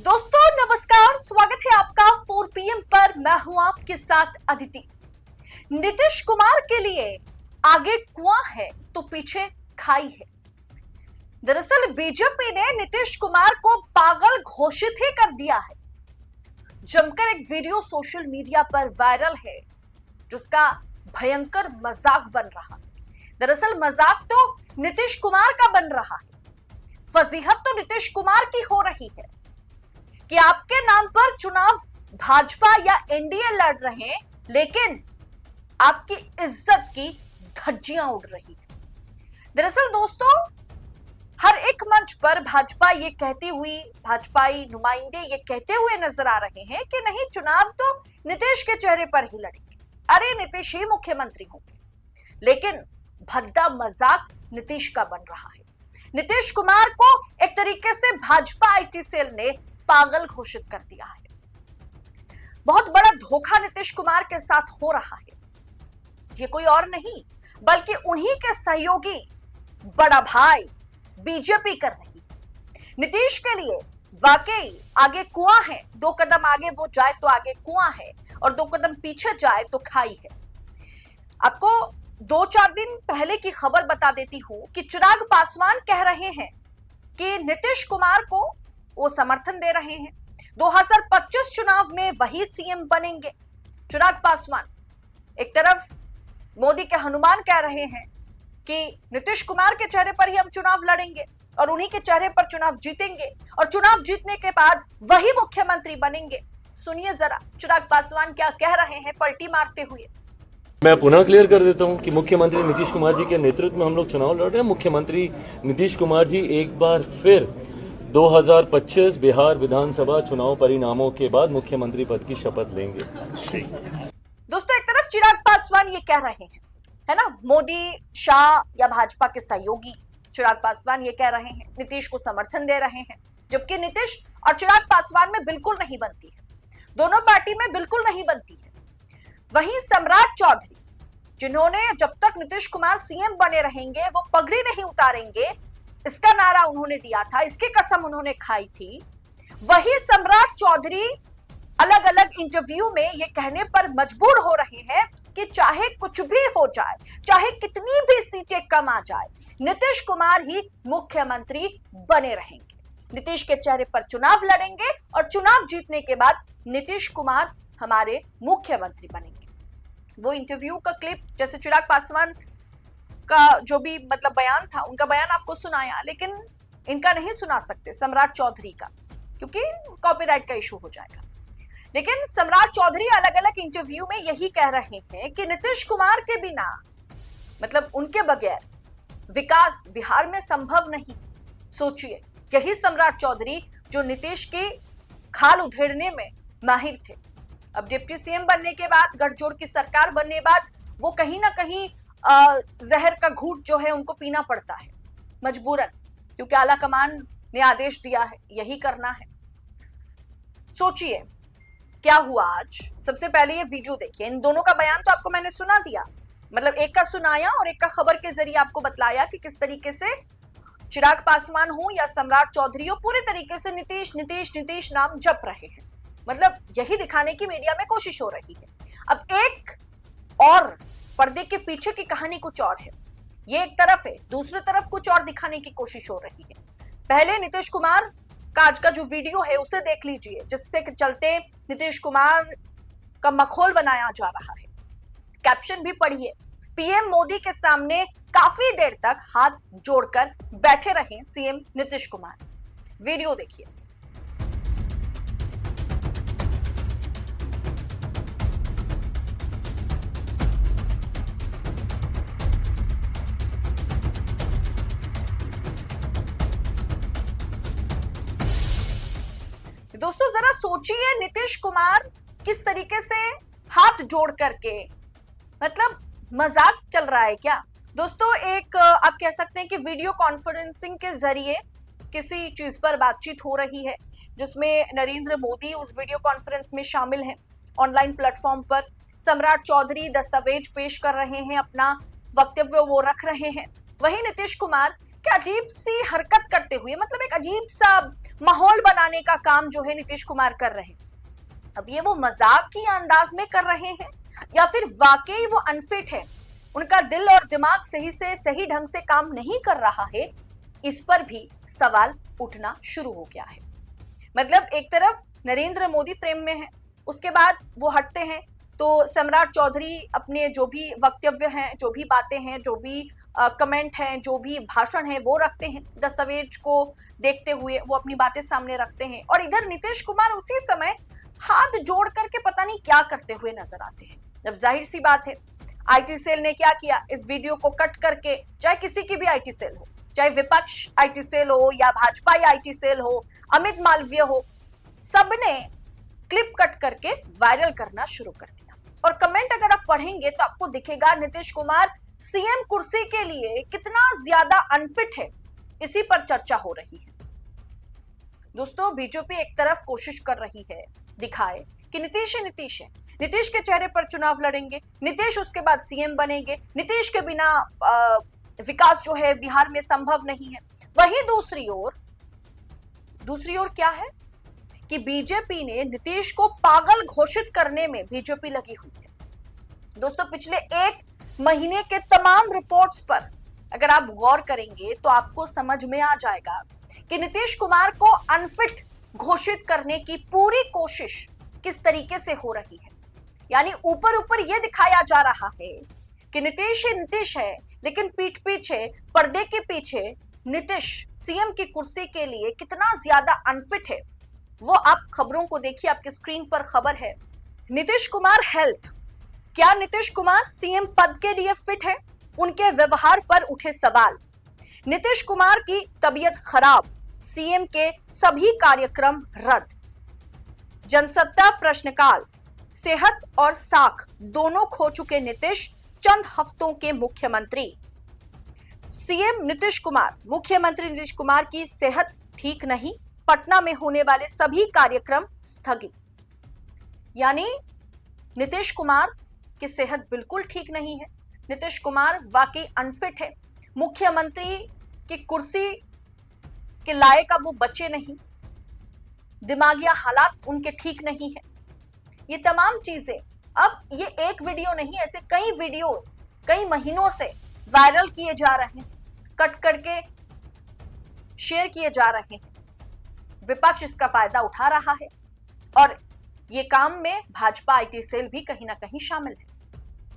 दोस्तों नमस्कार, स्वागत है आपका 4 PM पर। मैं हूं आपके साथ अदिति। नीतीश कुमार के लिए आगे कुआं है तो पीछे खाई है। दरअसल बीजेपी ने नीतीश कुमार को पागल घोषित ही कर दिया है। जमकर एक वीडियो सोशल मीडिया पर वायरल है जिसका भयंकर मजाक बन रहा है। दरअसल मजाक तो नीतीश कुमार का बन रहा है, फजीहत तो नीतीश कुमार की हो रही है कि आपके नाम पर चुनाव भाजपा या एनडीए लड़ रहे हैं, लेकिन आपकी इज्जत की धज्जियां उड़ रही है। दरअसल दोस्तों, हर एक मंच पर भाजपा ये कहती हुई, भाजपाई नुमाइंदे ये कहते हुए नजर आ रहे हैं कि नहीं, चुनाव तो नीतीश के चेहरे पर ही लड़ेंगे, अरे नीतीश ही मुख्यमंत्री होंगे। लेकिन भद्दा मजाक नीतीश का बन रहा है। नीतीश कुमार को एक तरीके से भाजपा आईटी सेल ने पागल घोषित कर दिया है। बहुत बड़ा धोखा नीतीश कुमार के साथ हो रहा है। ये कोई और नहीं बल्कि उन्हीं के सहयोगी बड़ा भाई बीजेपी कर रही है। नीतीश के लिए वाकई आगे कुआं है। 2 कदम आगे वो जाए तो आगे कुआं है, और 2 कदम पीछे जाए तो खाई है। आपको 2-4 दिन पहले की खबर बता देती हूं कि चिराग पासवान कह रहे हैं कि नीतीश कुमार को वो समर्थन दे रहे हैं, 2025 चुनाव में वही सीएम बनेंगे। चिराग पासवान एक तरफ मोदी के हनुमान कह रहे हैं कि नीतीश कुमार के चेहरे पर ही हम चुनाव लड़ेंगे और उन्हीं के चेहरे पर चुनाव जीतेंगे, और चुनाव जीतने के बाद वही मुख्यमंत्री बनेंगे। सुनिए जरा चिराग पासवान क्या कह रहे हैं पलटी मारते हुए। मैं पुनः क्लियर कर देता हूं कि मुख्यमंत्री नीतीश कुमार जी के नेतृत्व में हम लोग चुनाव लड़ रहे हैं। मुख्यमंत्री नीतीश कुमार जी एक बार फिर 2025 बिहार विधानसभा चुनाव परिणामों के बाद मुख्यमंत्री पद की शपथ लेंगे। दोस्तों, एक तरफ चिराग पासवान ये कह रहे हैं, है ना, मोदी, शाह या भाजपा के सहयोगी चिराग पासवान ये कह रहे हैं, नीतीश को समर्थन दे रहे हैं, जबकि नीतीश और चिराग पासवान में बिल्कुल नहीं बनती है, दोनों पार्टी में बिल्कुल नहीं बनती है। वहीं सम्राट चौधरी, जिन्होंने जब तक नीतीश कुमार सीएम बने रहेंगे वो पगड़ी नहीं उतारेंगे, इसका नारा उन्होंने दिया था, इसकी कसम उन्होंने खाई थी, वही सम्राट चौधरी अलग अलग इंटरव्यू में ये कहने पर मजबूर हो रहे हैं कि चाहे कुछ भी हो जाए, चाहे कितनी भी सीटें कम आ जाए, नीतीश कुमार ही मुख्यमंत्री बने रहेंगे। नीतीश के चेहरे पर चुनाव लड़ेंगे और चुनाव जीतने के बाद नीतीश कुमार हमारे मुख्यमंत्री बनेंगे। वो इंटरव्यू का क्लिप, जैसे चिराग पासवान का जो भी मतलब बयान था, उनका बयान आपको सुनाया, लेकिन इनका नहीं सुना सकते, सम्राट चौधरी का, क्योंकि कॉपीराइट का इशू हो जाएगा। लेकिन सम्राट चौधरी अलग अलग इंटरव्यू में यही कह रहे हैं कि नीतीश कुमार के बिना, मतलब उनके बगैर विकास बिहार में संभव नहीं। सोचिए, यही सम्राट चौधरी जो नीतीश की खाल उधेड़ने में माहिर थे, अब डिप्टी सीएम बनने के बाद, गठजोड़ की सरकार बनने के बाद, वो कहीं ना कहीं जहर का घूंट जो है उनको पीना पड़ता है मजबूरन, क्योंकि आला कमान ने आदेश दिया है, यही करना है। सोचिए क्या हुआ आज। सबसे पहले ये वीडियो देखिए। इन दोनों का बयान तो आपको मैंने सुना दिया, मतलब एक का सुनाया और एक का खबर के जरिए आपको बतलाया कि किस तरीके से चिराग पासवान हो या सम्राट चौधरी हो, पूरे तरीके से नीतीश नीतीश नीतीश नाम जप रहे हैं। मतलब यही दिखाने की मीडिया में कोशिश हो रही है। अब एक और पर्दे के पीछे की कहानी कुछ और है, ये एक तरफ है, दूसरी तरफ कुछ और दिखाने की कोशिश हो रही है। पहले नीतीश कुमार का आज का जो वीडियो है उसे देख लीजिए, जिससे चलते नीतीश कुमार का मखौल बनाया जा रहा है। कैप्शन भी पढ़िए, पीएम मोदी के सामने काफी देर तक हाथ जोड़कर बैठे रहे सीएम नीतीश कुमार। वीडियो देखिए। दोस्तों जरा सोचिए, नीतीश कुमार किस तरीके से हाथ जोड़ करके, मतलब मजाक चल रहा है क्या। दोस्तों एक आप कह सकते हैं कि वीडियो कॉन्फ्रेंसिंग के जरिए किसी चीज पर बातचीत हो रही है, जिसमें नरेंद्र मोदी उस वीडियो कॉन्फ्रेंस में शामिल हैं। ऑनलाइन प्लेटफॉर्म पर सम्राट चौधरी दस्तावेज पेश कर रहे हैं, अपना वक्तव्य वो रख रहे हैं। वहीं नीतीश कुमार कि अजीब सी हरकत करते हुए, मतलब एक अजीब सा माहौल बनाने का काम जो है नीतीश कुमार कर रहे हैं। अब ये वो मजाक की अंदाज में कर रहे हैं या फिर वाकई वो अनफिट है, उनका दिल और दिमाग सही से सही ढंग से काम नहीं कर रहा है, इस पर भी सवाल उठना शुरू हो गया है। मतलब एक तरफ नरेंद्र मोदी फ्रेम में है, उसके बाद वो हटते हैं तो सम्राट चौधरी अपने जो भी वक्तव्य हैं, जो भी बातें हैं, जो भी कमेंट हैं, जो भी भाषण है वो रखते हैं, दस्तावेज को देखते हुए वो अपनी बातें सामने रखते हैं। और इधर नीतीश कुमार उसी समय हाथ जोड़ करके पता नहीं क्या करते हुए नजर आते हैं। जब जाहिर सी बात है, आईटी सेल ने क्या किया, इस वीडियो को कट करके, चाहे किसी की भी आईटी सेल हो, चाहे विपक्ष आईटी सेल हो या भाजपा आईटी सेल हो, अमित मालवीय हो, सबने क्लिप कट करके वायरल करना शुरू कर दिया। और कमेंट अगर आप पढ़ेंगे तो आपको दिखेगा नीतीश कुमार सीएम कुर्सी के लिए कितना ज्यादा अनफिट है, इसी पर चर्चा हो रही है। दोस्तों, बीजेपी एक तरफ कोशिश कर रही है दिखाए कि नीतीश ही नीतीश है, नीतीश के चेहरे पर चुनाव लड़ेंगे, नीतीश उसके बाद सीएम बनेंगे, नीतीश के बिना विकास जो है बिहार में संभव नहीं है। वहीं दूसरी ओर क्या है कि बीजेपी ने नीतीश को पागल घोषित करने में बीजेपी लगी हुई है। दोस्तों, पिछले एक महीने के तमाम रिपोर्ट्स पर अगर आप गौर करेंगे तो आपको समझ में आ जाएगा कि नीतीश कुमार को अनफिट घोषित करने की पूरी कोशिश किस तरीके से हो रही है। यानी ऊपर ऊपर यह दिखाया जा रहा है कि नीतीश ही नीतीश है, लेकिन पीठ पीछे, पर्दे के पीछे नीतीश सीएम की कुर्सी के लिए कितना ज्यादा अनफिट है वो आप खबरों को देखिए। आपकी स्क्रीन पर खबर है, नीतीश कुमार हेल्थ, क्या नीतीश कुमार सीएम पद के लिए फिट है? उनके व्यवहार पर उठे सवाल। नीतीश कुमार की तबीयत खराब, सीएम के सभी कार्यक्रम रद्द। जनसत्ता प्रश्नकाल, सेहत और साख दोनों खो चुके नीतीश, चंद हफ्तों के मुख्यमंत्री। सीएम नीतीश कुमार, मुख्यमंत्री नीतीश कुमार की सेहत ठीक नहीं, पटना में होने वाले सभी कार्यक्रम स्थगित। यानी नीतीश कुमार की सेहत बिल्कुल ठीक नहीं है, नीतीश कुमार वाकई अनफिट है, मुख्यमंत्री की कुर्सी के लायक अब वो बचे नहीं, दिमागिया हालात उनके ठीक नहीं है। ये तमाम चीजें, अब ये एक वीडियो नहीं, ऐसे कई वीडियोस कई महीनों से वायरल किए जा रहे हैं, कट करके शेयर किए जा रहे हैं। विपक्ष इसका फायदा उठा रहा है और ये काम में भाजपा आईटी सेल भी कहीं ना कहीं शामिल है।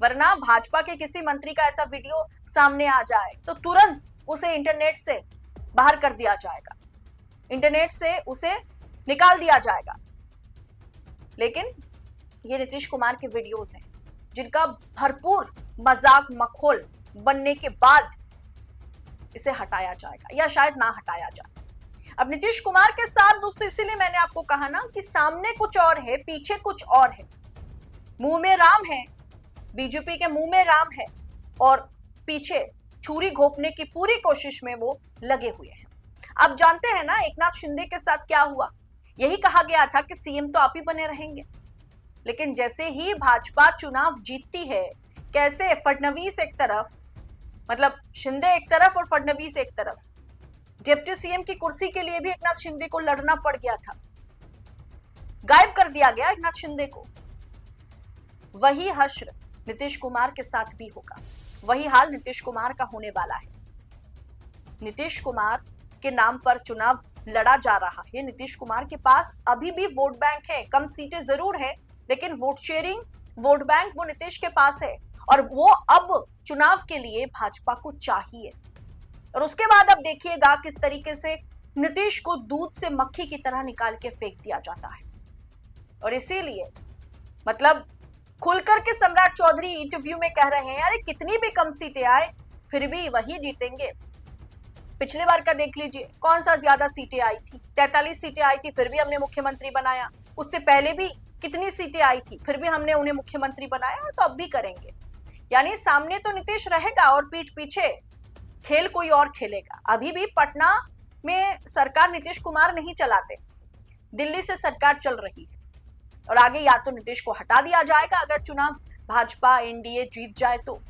वरना भाजपा के किसी मंत्री का ऐसा वीडियो सामने आ जाए तो तुरंत उसे इंटरनेट से बाहर कर दिया जाएगा, इंटरनेट से उसे निकाल दिया जाएगा। लेकिन ये नीतीश कुमार के वीडियोस हैं जिनका भरपूर मजाक मखौल बनने के बाद इसे हटाया जाएगा या शायद ना हटाया जाए। अब नीतीश कुमार के साथ दोस्तों, इसीलिए मैंने आपको कहा ना कि सामने कुछ और है, पीछे कुछ और है। मुंह में राम है, बीजेपी के मुंह में राम है और पीछे छुरी घोंपने की पूरी कोशिश में वो लगे हुए हैं। आप जानते हैं ना एकनाथ शिंदे के साथ क्या हुआ, यही कहा गया था कि सीएम तो आप ही बने रहेंगे। लेकिन जैसे ही भाजपा चुनाव जीतती है, कैसे फडणवीस एक तरफ, मतलब शिंदे एक तरफ और फडणवीस एक तरफ, डिप्टी सीएम की कुर्सी के लिए भी एकनाथ शिंदे को लड़ना पड़ गया था, गायब कर दिया गया एकनाथ शिंदे को। वही हश्र नीतीश कुमार के साथ भी होगा, वही हाल नीतीश कुमार का होने वाला है। नीतीश कुमार के नाम पर चुनाव लड़ा जा रहा है। नीतीश कुमार के पास अभी भी वोट बैंक है, कम सीटें जरूर है, लेकिन वोट शेयरिंग, वोट बैंक वो नीतीश के पास है और वो अब चुनाव के लिए भाजपा को चाहिए। और उसके बाद अब देखिएगा किस तरीके से नीतीश को दूध से मक्खी की तरह निकाल के फेंक दिया जाता है। और इसीलिए मतलब खुलकर के सम्राट चौधरी इंटरव्यू में कह रहे हैं, अरे कितनी भी कम सीटें आए फिर भी वही जीतेंगे। पिछले बार का देख लीजिए, कौन सा ज्यादा सीटें आई थी, 43 सीटें आई थी, फिर भी हमने मुख्यमंत्री बनाया। उससे पहले भी कितनी सीटें आई थी, फिर भी हमने उन्हें मुख्यमंत्री बनाया, तो अब भी करेंगे। यानी सामने तो नीतीश रहेगा और पीठ पीछे खेल कोई और खेलेगा। अभी भी पटना में सरकार नीतीश कुमार नहीं चलाते, दिल्ली से सरकार चल रही है और आगे या तो नीतीश को हटा दिया जाएगा अगर चुनाव भाजपा एनडीए जीत जाए तो,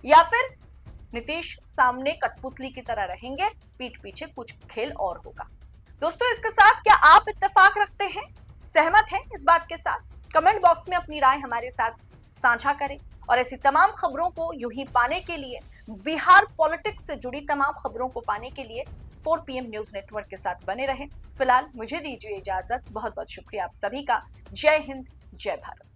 या फिर नीतीश सामने कठपुतली की तरह रहेंगे, पीठ पीछे कुछ खेल और होगा। दोस्तों, इसके साथ क्या आप इत्तेफाक रखते हैं, सहमत हैं इस बात के साथ? कमेंट बॉक्स में अपनी राय हमारे साथ साझा करें और ऐसी तमाम खबरों को यूं ही पाने के लिए, बिहार पॉलिटिक्स से जुड़ी तमाम खबरों को पाने के लिए 4 PM न्यूज नेटवर्क के साथ बने रहें। फिलहाल मुझे दीजिए इजाजत। बहुत बहुत शुक्रिया आप सभी का। जय हिंद, जय भारत।